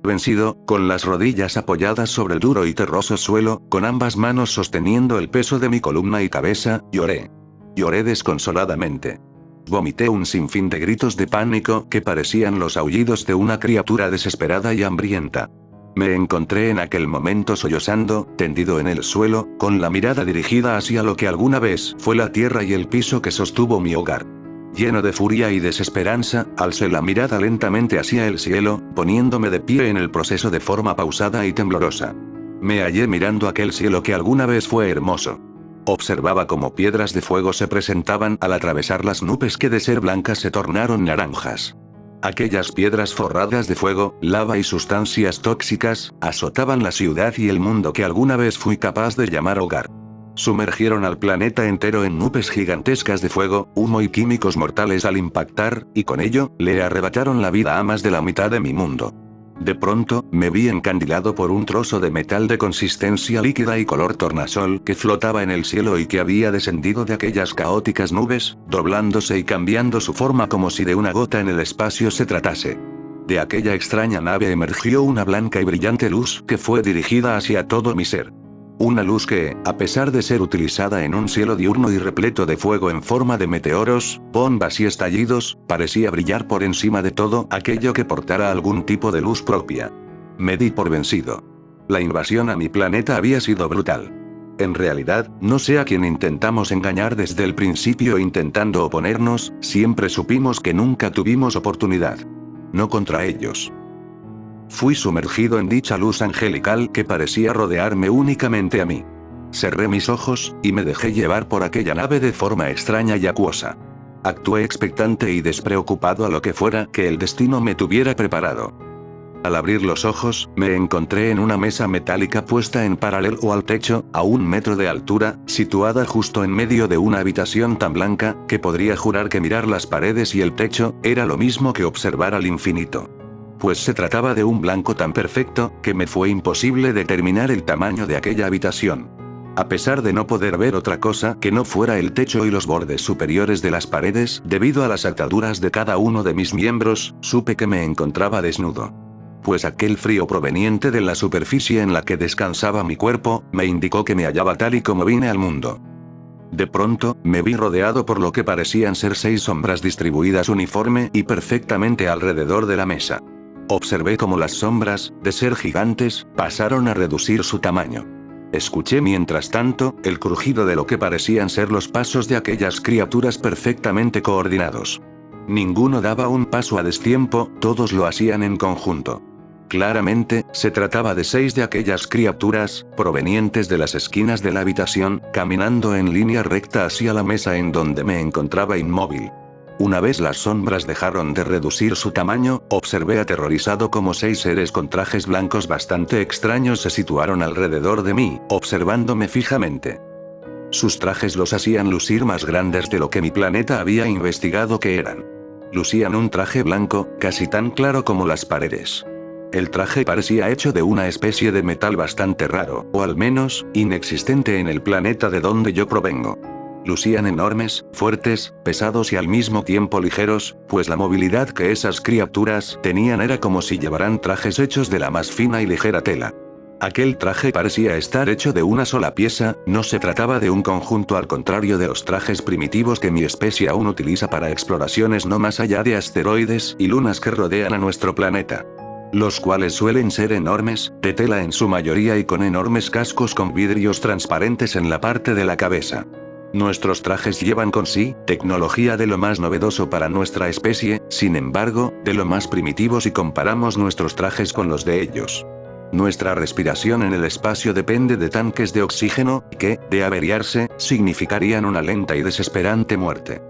Vencido, con las rodillas apoyadas sobre el duro y terroso suelo, con ambas manos sosteniendo el peso de mi columna y cabeza, lloré. Lloré desconsoladamente. Vomité un sinfín de gritos de pánico que parecían los aullidos de una criatura desesperada y hambrienta. Me encontré en aquel momento sollozando, tendido en el suelo, con la mirada dirigida hacia lo que alguna vez fue la tierra y el piso que sostuvo mi hogar. Lleno de furia y desesperanza, alcé la mirada lentamente hacia el cielo, poniéndome de pie en el proceso de forma pausada y temblorosa. Me hallé mirando aquel cielo que alguna vez fue hermoso. Observaba cómo piedras de fuego se presentaban al atravesar las nubes que de ser blancas se tornaron naranjas. Aquellas piedras forradas de fuego, lava y sustancias tóxicas, azotaban la ciudad y el mundo que alguna vez fui capaz de llamar hogar. Sumergieron al planeta entero en nubes gigantescas de fuego, humo y químicos mortales al impactar, y con ello, le arrebataron la vida a más de la mitad de mi mundo. De pronto, me vi encandilado por un trozo de metal de consistencia líquida y color tornasol que flotaba en el cielo y que había descendido de aquellas caóticas nubes, doblándose y cambiando su forma como si de una gota en el espacio se tratase. De aquella extraña nave emergió una blanca y brillante luz que fue dirigida hacia todo mi ser. Una luz que, a pesar de ser utilizada en un cielo diurno y repleto de fuego en forma de meteoros, bombas y estallidos, parecía brillar por encima de todo aquello que portara algún tipo de luz propia. Me di por vencido. La invasión a mi planeta había sido brutal. En realidad, no sé a quién intentamos engañar desde el principio intentando oponernos, siempre supimos que nunca tuvimos oportunidad. No contra ellos. Fui sumergido en dicha luz angelical que parecía rodearme únicamente a mí. Cerré mis ojos, y me dejé llevar por aquella nave de forma extraña y acuosa. Actué expectante y despreocupado a lo que fuera que el destino me tuviera preparado. Al abrir los ojos, me encontré en una mesa metálica puesta en paralelo al techo, a 1 metro de altura, situada justo en medio de una habitación tan blanca, que podría jurar que mirar las paredes y el techo, era lo mismo que observar al infinito. Pues se trataba de un blanco tan perfecto, que me fue imposible determinar el tamaño de aquella habitación. A pesar de no poder ver otra cosa que no fuera el techo y los bordes superiores de las paredes, debido a las ataduras de cada uno de mis miembros, supe que me encontraba desnudo. Pues aquel frío proveniente de la superficie en la que descansaba mi cuerpo, me indicó que me hallaba tal y como vine al mundo. De pronto, me vi rodeado por lo que parecían ser 6 sombras distribuidas uniforme y perfectamente alrededor de la mesa. Observé cómo las sombras, de ser gigantes, pasaron a reducir su tamaño. Escuché mientras tanto, el crujido de lo que parecían ser los pasos de aquellas criaturas perfectamente coordinados. Ninguno daba un paso a destiempo, todos lo hacían en conjunto. Claramente, se trataba de 6 de aquellas criaturas, provenientes de las esquinas de la habitación, caminando en línea recta hacia la mesa en donde me encontraba inmóvil. Una vez las sombras dejaron de reducir su tamaño, observé aterrorizado cómo 6 seres con trajes blancos bastante extraños se situaron alrededor de mí, observándome fijamente. Sus trajes los hacían lucir más grandes de lo que mi planeta había investigado que eran. Lucían un traje blanco, casi tan claro como las paredes. El traje parecía hecho de una especie de metal bastante raro, o al menos, inexistente en el planeta de donde yo provengo. Lucían enormes, fuertes, pesados y al mismo tiempo ligeros, pues la movilidad que esas criaturas tenían era como si llevaran trajes hechos de la más fina y ligera tela. Aquel traje parecía estar hecho de una sola pieza, no se trataba de un conjunto al contrario de los trajes primitivos que mi especie aún utiliza para exploraciones no más allá de asteroides y lunas que rodean a nuestro planeta. Los cuales suelen ser enormes, de tela en su mayoría y con enormes cascos con vidrios transparentes en la parte de la cabeza. Nuestros trajes llevan con sí, tecnología de lo más novedoso para nuestra especie, sin embargo, de lo más primitivo si comparamos nuestros trajes con los de ellos. Nuestra respiración en el espacio depende de tanques de oxígeno, que, de averiarse, significarían una lenta y desesperante muerte.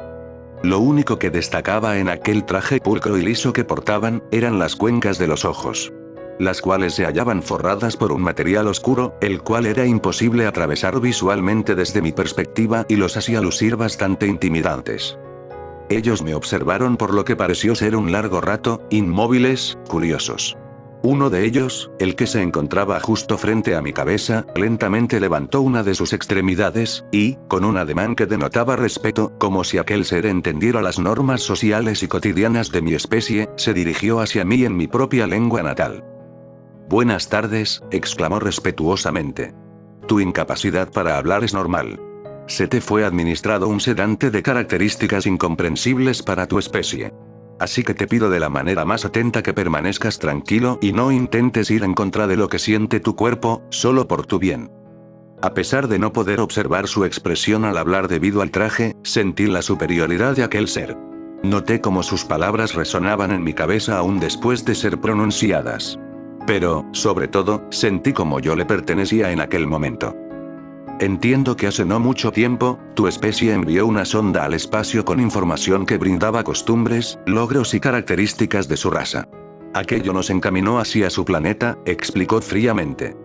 Lo único que destacaba en aquel traje pulcro y liso que portaban, eran las cuencas de los ojos. Las cuales se hallaban forradas por un material oscuro, el cual era imposible atravesar visualmente desde mi perspectiva y los hacía lucir bastante intimidantes. Ellos me observaron por lo que pareció ser un largo rato, inmóviles, curiosos. Uno de ellos, el que se encontraba justo frente a mi cabeza, lentamente levantó una de sus extremidades, y, con un ademán que denotaba respeto, como si aquel ser entendiera las normas sociales y cotidianas de mi especie, se dirigió hacia mí en mi propia lengua natal. Buenas tardes, exclamó respetuosamente. Tu incapacidad para hablar es normal. Se te fue administrado un sedante de características incomprensibles para tu especie. Así que te pido de la manera más atenta que permanezcas tranquilo y no intentes ir en contra de lo que siente tu cuerpo, solo por tu bien. A pesar de no poder observar su expresión al hablar debido al traje, sentí la superioridad de aquel ser. Noté cómo sus palabras resonaban en mi cabeza aún después de ser pronunciadas. Pero, sobre todo, sentí como yo le pertenecía en aquel momento. Entiendo que hace no mucho tiempo, tu especie envió una sonda al espacio con información que brindaba costumbres, logros y características de su raza. Aquello nos encaminó hacia su planeta, explicó fríamente.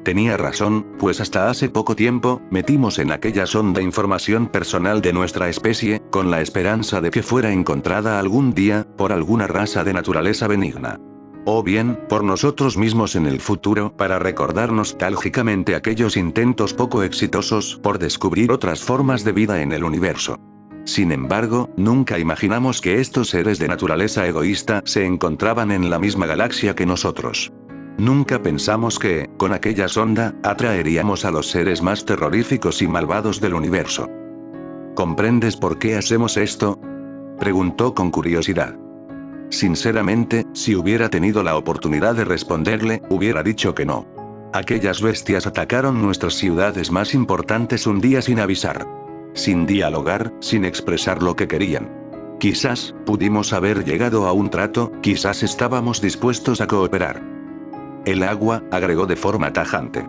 Tenía razón, pues hasta hace poco tiempo, metimos en aquella sonda información personal de nuestra especie, con la esperanza de que fuera encontrada algún día, por alguna raza de naturaleza benigna. O bien, por nosotros mismos en el futuro, para recordar nostálgicamente aquellos intentos poco exitosos por descubrir otras formas de vida en el universo. Sin embargo, nunca imaginamos que estos seres de naturaleza egoísta se encontraban en la misma galaxia que nosotros. Nunca pensamos que, con aquella sonda, atraeríamos a los seres más terroríficos y malvados del universo. ¿Comprendes por qué hacemos esto?, preguntó con curiosidad. Sinceramente, si hubiera tenido la oportunidad de responderle, hubiera dicho que no. Aquellas bestias atacaron nuestras ciudades más importantes un día sin avisar. Sin dialogar, sin expresar lo que querían. Quizás, pudimos haber llegado a un trato, quizás estábamos dispuestos a cooperar. El agua, agregó de forma tajante.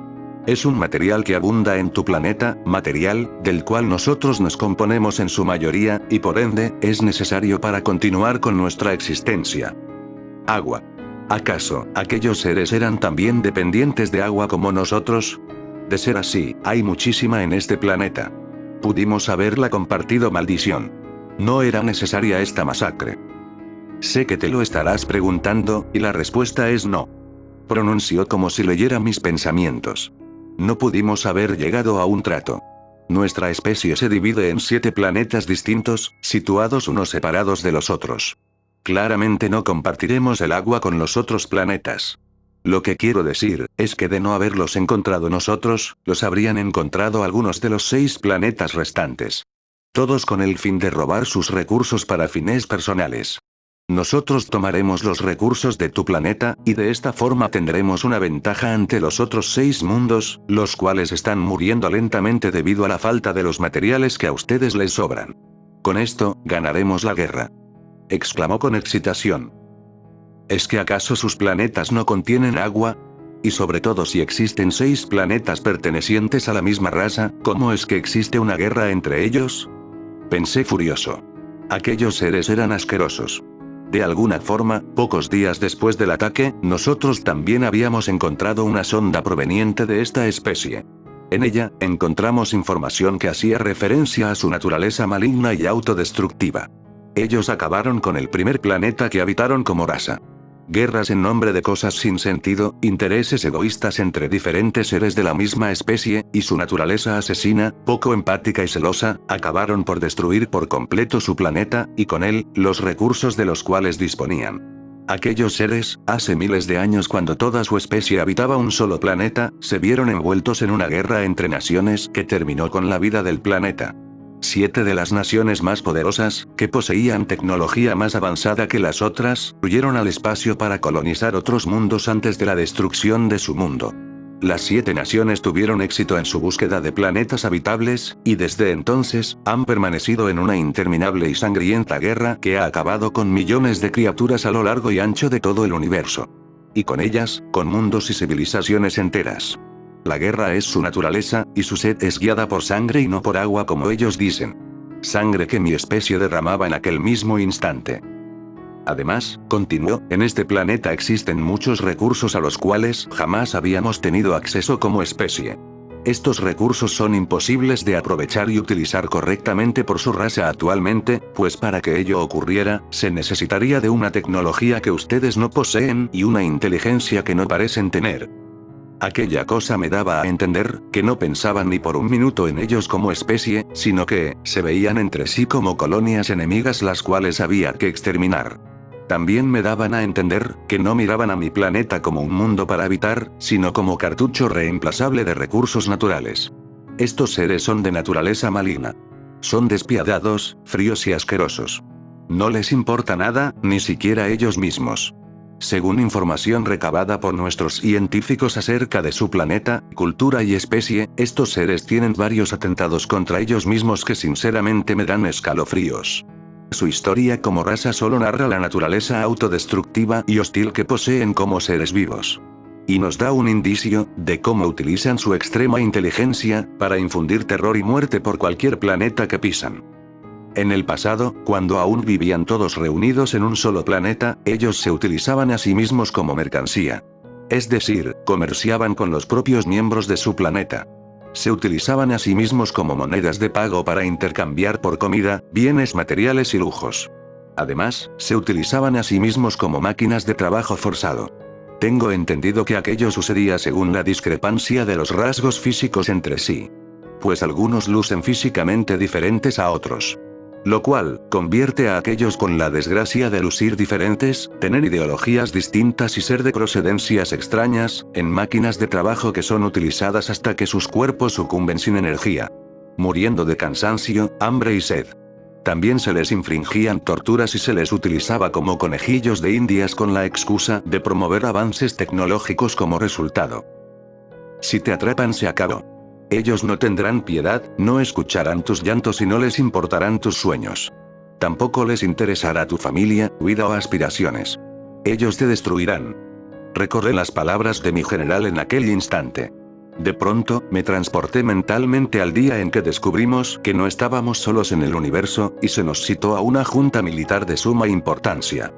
Es un material que abunda en tu planeta, material, del cual nosotros nos componemos en su mayoría, y por ende, es necesario para continuar con nuestra existencia. Agua. ¿Acaso, aquellos seres eran también dependientes de agua como nosotros? De ser así, hay muchísima en este planeta. Pudimos haberla compartido, maldición. No era necesaria esta masacre. Sé que te lo estarás preguntando, y la respuesta es no. Pronunció como si leyera mis pensamientos. No pudimos haber llegado a un trato. Nuestra especie se divide en 7 planetas distintos, situados unos separados de los otros. Claramente no compartiremos el agua con los otros planetas. Lo que quiero decir, es que de no haberlos encontrado nosotros, los habrían encontrado algunos de los 6 planetas restantes. Todos con el fin de robar sus recursos para fines personales. Nosotros tomaremos los recursos de tu planeta, y de esta forma tendremos una ventaja ante los otros 6 mundos, los cuales están muriendo lentamente debido a la falta de los materiales que a ustedes les sobran. Con esto, ganaremos la guerra. Exclamó con excitación. ¿Es que acaso sus planetas no contienen agua? Y sobre todo si existen 6 planetas pertenecientes a la misma raza, ¿cómo es que existe una guerra entre ellos? Pensé furioso. Aquellos seres eran asquerosos. De alguna forma, pocos días después del ataque, nosotros también habíamos encontrado una sonda proveniente de esta especie. En ella, encontramos información que hacía referencia a su naturaleza maligna y autodestructiva. Ellos acabaron con el primer planeta que habitaron como raza. Guerras en nombre de cosas sin sentido, intereses egoístas entre diferentes seres de la misma especie, y su naturaleza asesina, poco empática y celosa, acabaron por destruir por completo su planeta, y con él, los recursos de los cuales disponían. Aquellos seres, hace miles de años cuando toda su especie habitaba un solo planeta, se vieron envueltos en una guerra entre naciones que terminó con la vida del planeta. 7 de las naciones más poderosas, que poseían tecnología más avanzada que las otras, huyeron al espacio para colonizar otros mundos antes de la destrucción de su mundo. Las 7 naciones tuvieron éxito en su búsqueda de planetas habitables, y desde entonces, han permanecido en una interminable y sangrienta guerra que ha acabado con millones de criaturas a lo largo y ancho de todo el universo. Y con ellas, con mundos y civilizaciones enteras. La guerra es su naturaleza, y su sed es guiada por sangre y no por agua como ellos dicen. Sangre que mi especie derramaba en aquel mismo instante. Además, continuó, en este planeta existen muchos recursos a los cuales jamás habíamos tenido acceso como especie. Estos recursos son imposibles de aprovechar y utilizar correctamente por su raza actualmente, pues para que ello ocurriera, se necesitaría de una tecnología que ustedes no poseen y una inteligencia que no parecen tener. Aquella cosa me daba a entender, que no pensaban ni por un minuto en ellos como especie, sino que, se veían entre sí como colonias enemigas las cuales había que exterminar. También me daban a entender que no miraban a mi planeta como un mundo para habitar, sino como cartucho reemplazable de recursos naturales. Estos seres son de naturaleza maligna. Son despiadados, fríos y asquerosos. No les importa nada, ni siquiera ellos mismos. Según información recabada por nuestros científicos acerca de su planeta, cultura y especie, estos seres tienen varios atentados contra ellos mismos que sinceramente me dan escalofríos. Su historia como raza solo narra la naturaleza autodestructiva y hostil que poseen como seres vivos. Y nos da un indicio de cómo utilizan su extrema inteligencia para infundir terror y muerte por cualquier planeta que pisan. En el pasado, cuando aún vivían todos reunidos en un solo planeta, ellos se utilizaban a sí mismos como mercancía. Es decir, comerciaban con los propios miembros de su planeta. Se utilizaban a sí mismos como monedas de pago para intercambiar por comida, bienes materiales y lujos. Además, se utilizaban a sí mismos como máquinas de trabajo forzado. Tengo entendido que aquello sucedía según la discrepancia de los rasgos físicos entre sí. Pues algunos lucen físicamente diferentes a otros. Lo cual, convierte a aquellos con la desgracia de lucir diferentes, tener ideologías distintas y ser de procedencias extrañas, en máquinas de trabajo que son utilizadas hasta que sus cuerpos sucumben sin energía. Muriendo de cansancio, hambre y sed. También se les infringían torturas y se les utilizaba como conejillos de indias con la excusa de promover avances tecnológicos como resultado. Si te atrapan se acabó. Ellos no tendrán piedad, no escucharán tus llantos y no les importarán tus sueños. Tampoco les interesará tu familia, vida o aspiraciones. Ellos te destruirán. Recordé las palabras de mi general en aquel instante. De pronto, me transporté mentalmente al día en que descubrimos que no estábamos solos en el universo, y se nos citó a una junta militar de suma importancia.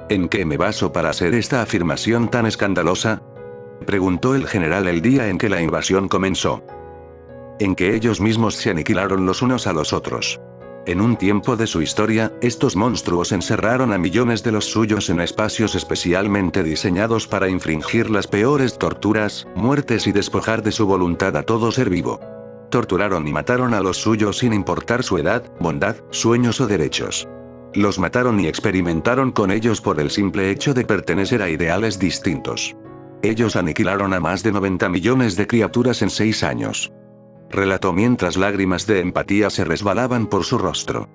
¿En qué me baso para hacer esta afirmación tan escandalosa?, preguntó el general el día en que la invasión comenzó. En que ellos mismos se aniquilaron los unos a los otros. En un tiempo de su historia, estos monstruos encerraron a millones de los suyos en espacios especialmente diseñados para infringir las peores torturas, muertes y despojar de su voluntad a todo ser vivo. Torturaron y mataron a los suyos sin importar su edad, bondad, sueños o derechos. Los mataron y experimentaron con ellos por el simple hecho de pertenecer a ideales distintos. Ellos aniquilaron a más de 90 millones de criaturas en 6 años. Relató mientras lágrimas de empatía se resbalaban por su rostro.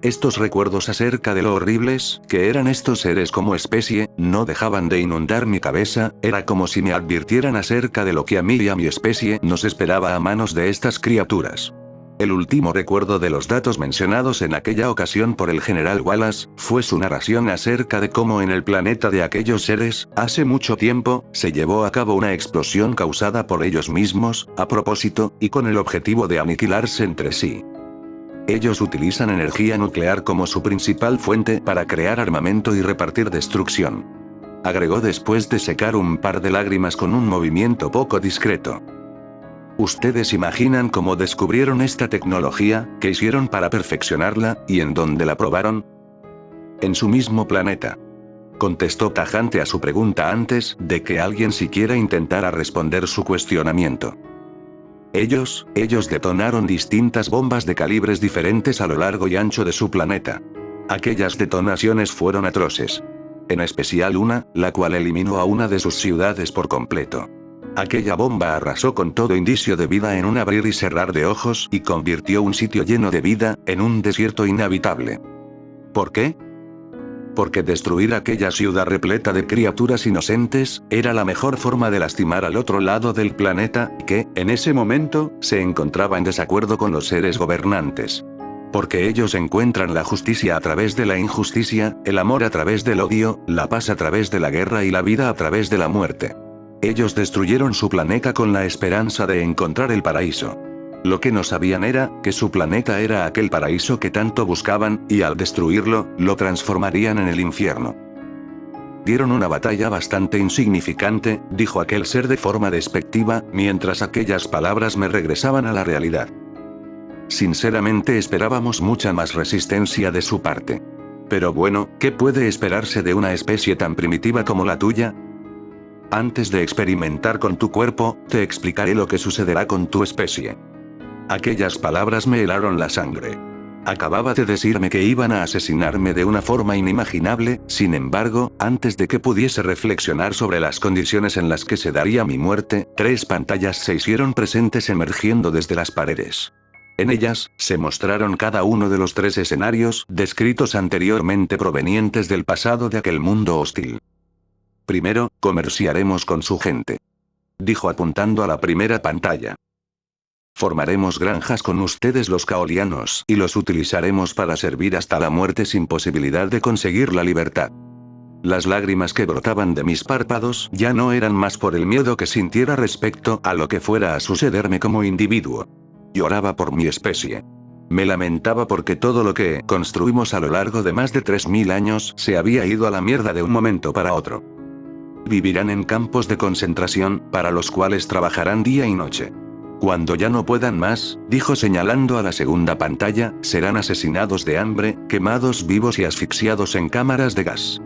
Estos recuerdos acerca de lo horribles que eran estos seres como especie, no dejaban de inundar mi cabeza, era como si me advirtieran acerca de lo que a mí y a mi especie nos esperaba a manos de estas criaturas. El último recuerdo de los datos mencionados en aquella ocasión por el general Wallace, fue su narración acerca de cómo en el planeta de aquellos seres, hace mucho tiempo, se llevó a cabo una explosión causada por ellos mismos, a propósito, y con el objetivo de aniquilarse entre sí. Ellos utilizan energía nuclear como su principal fuente para crear armamento y repartir destrucción. Agregó después de secar un par de lágrimas con un movimiento poco discreto. ¿Ustedes imaginan cómo descubrieron esta tecnología, qué hicieron para perfeccionarla, y en dónde la probaron? En su mismo planeta. Contestó tajante a su pregunta antes de que alguien siquiera intentara responder su cuestionamiento. Ellos detonaron distintas bombas de calibres diferentes a lo largo y ancho de su planeta. Aquellas detonaciones fueron atroces. En especial una, la cual eliminó a una de sus ciudades por completo. Aquella bomba arrasó con todo indicio de vida en un abrir y cerrar de ojos y convirtió un sitio lleno de vida en un desierto inhabitable. ¿Por qué? Porque destruir aquella ciudad repleta de criaturas inocentes era la mejor forma de lastimar al otro lado del planeta, que, en ese momento, se encontraba en desacuerdo con los seres gobernantes. Porque ellos encuentran la justicia a través de la injusticia, el amor a través del odio, la paz a través de la guerra y la vida a través de la muerte. Ellos destruyeron su planeta con la esperanza de encontrar el paraíso. Lo que no sabían era, que su planeta era aquel paraíso que tanto buscaban, y al destruirlo, lo transformarían en el infierno. Dieron una batalla bastante insignificante, dijo aquel ser de forma despectiva, mientras aquellas palabras me regresaban a la realidad. Sinceramente esperábamos mucha más resistencia de su parte. Pero bueno, ¿qué puede esperarse de una especie tan primitiva como la tuya? Antes de experimentar con tu cuerpo, te explicaré lo que sucederá con tu especie. Aquellas palabras me helaron la sangre. Acababa de decirme que iban a asesinarme de una forma inimaginable, sin embargo, antes de que pudiese reflexionar sobre las condiciones en las que se daría mi muerte, 3 pantallas se hicieron presentes emergiendo desde las paredes. En ellas, se mostraron cada uno de los 3 escenarios descritos anteriormente provenientes del pasado de aquel mundo hostil. Primero, comerciaremos con su gente. Dijo apuntando a la primera pantalla. Formaremos granjas con ustedes los caolianos y los utilizaremos para servir hasta la muerte sin posibilidad de conseguir la libertad. Las lágrimas que brotaban de mis párpados ya no eran más por el miedo que sintiera respecto a lo que fuera a sucederme como individuo. Lloraba por mi especie. Me lamentaba porque todo lo que construimos a lo largo de más de 3000 años se había ido a la mierda de un momento para otro. Vivirán en campos de concentración, para los cuales trabajarán día y noche. Cuando ya no puedan más, dijo señalando a la segunda pantalla, serán asesinados de hambre, quemados vivos y asfixiados en cámaras de gas.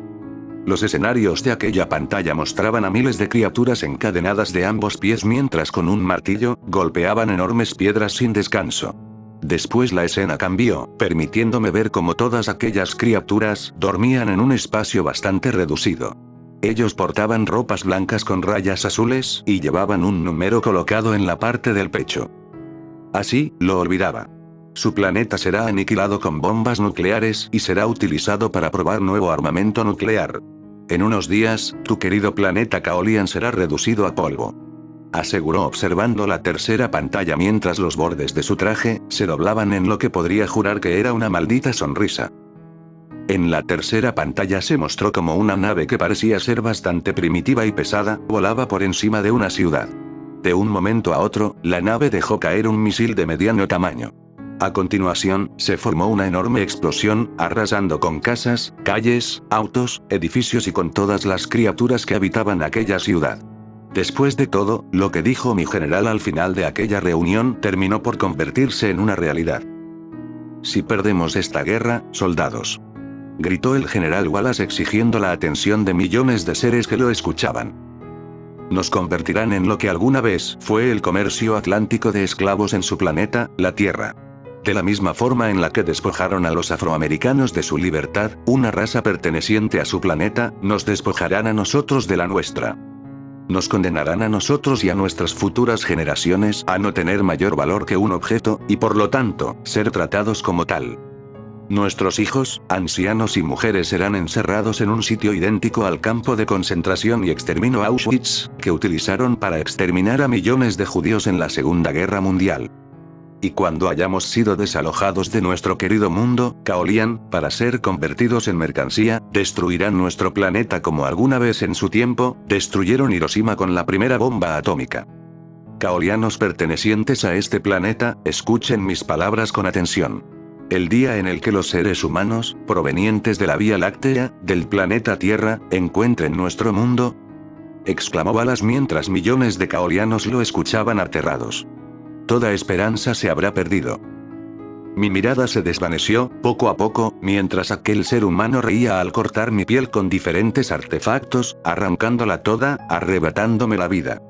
Los escenarios de aquella pantalla mostraban a miles de criaturas encadenadas de ambos pies mientras con un martillo, golpeaban enormes piedras sin descanso. Después la escena cambió, permitiéndome ver cómo todas aquellas criaturas dormían en un espacio bastante reducido. Ellos portaban ropas blancas con rayas azules, y llevaban un número colocado en la parte del pecho. Así, lo olvidaba. Su planeta será aniquilado con bombas nucleares y será utilizado para probar nuevo armamento nuclear. En unos días, tu querido planeta Caolian será reducido a polvo. Aseguró observando la tercera pantalla mientras los bordes de su traje se doblaban en lo que podría jurar que era una maldita sonrisa. En la tercera pantalla se mostró como una nave que parecía ser bastante primitiva y pesada, volaba por encima de una ciudad. De un momento a otro, la nave dejó caer un misil de mediano tamaño. A continuación, se formó una enorme explosión, arrasando con casas, calles, autos, edificios y con todas las criaturas que habitaban aquella ciudad. Después de todo, lo que dijo mi general al final de aquella reunión terminó por convertirse en una realidad. Si perdemos esta guerra, soldados, gritó el general Wallace exigiendo la atención de millones de seres que lo escuchaban. Nos convertirán en lo que alguna vez fue el comercio atlántico de esclavos en su planeta, la Tierra. De la misma forma en la que despojaron a los afroamericanos de su libertad, una raza perteneciente a su planeta, nos despojarán a nosotros de la nuestra. Nos condenarán a nosotros y a nuestras futuras generaciones a no tener mayor valor que un objeto, y por lo tanto, ser tratados como tal. Nuestros hijos, ancianos y mujeres serán encerrados en un sitio idéntico al campo de concentración y exterminio Auschwitz, que utilizaron para exterminar a millones de judíos en la Segunda Guerra Mundial. Y cuando hayamos sido desalojados de nuestro querido mundo, Caolian, para ser convertidos en mercancía, destruirán nuestro planeta como alguna vez en su tiempo, destruyeron Hiroshima con la primera bomba atómica. Caolianos pertenecientes a este planeta, escuchen mis palabras con atención. El día en el que los seres humanos, provenientes de la Vía Láctea, del planeta Tierra, encuentren nuestro mundo, exclamó Wallace mientras millones de caolianos lo escuchaban aterrados. Toda esperanza se habrá perdido. Mi mirada se desvaneció, poco a poco, mientras aquel ser humano reía al cortar mi piel con diferentes artefactos, arrancándola toda, arrebatándome la vida.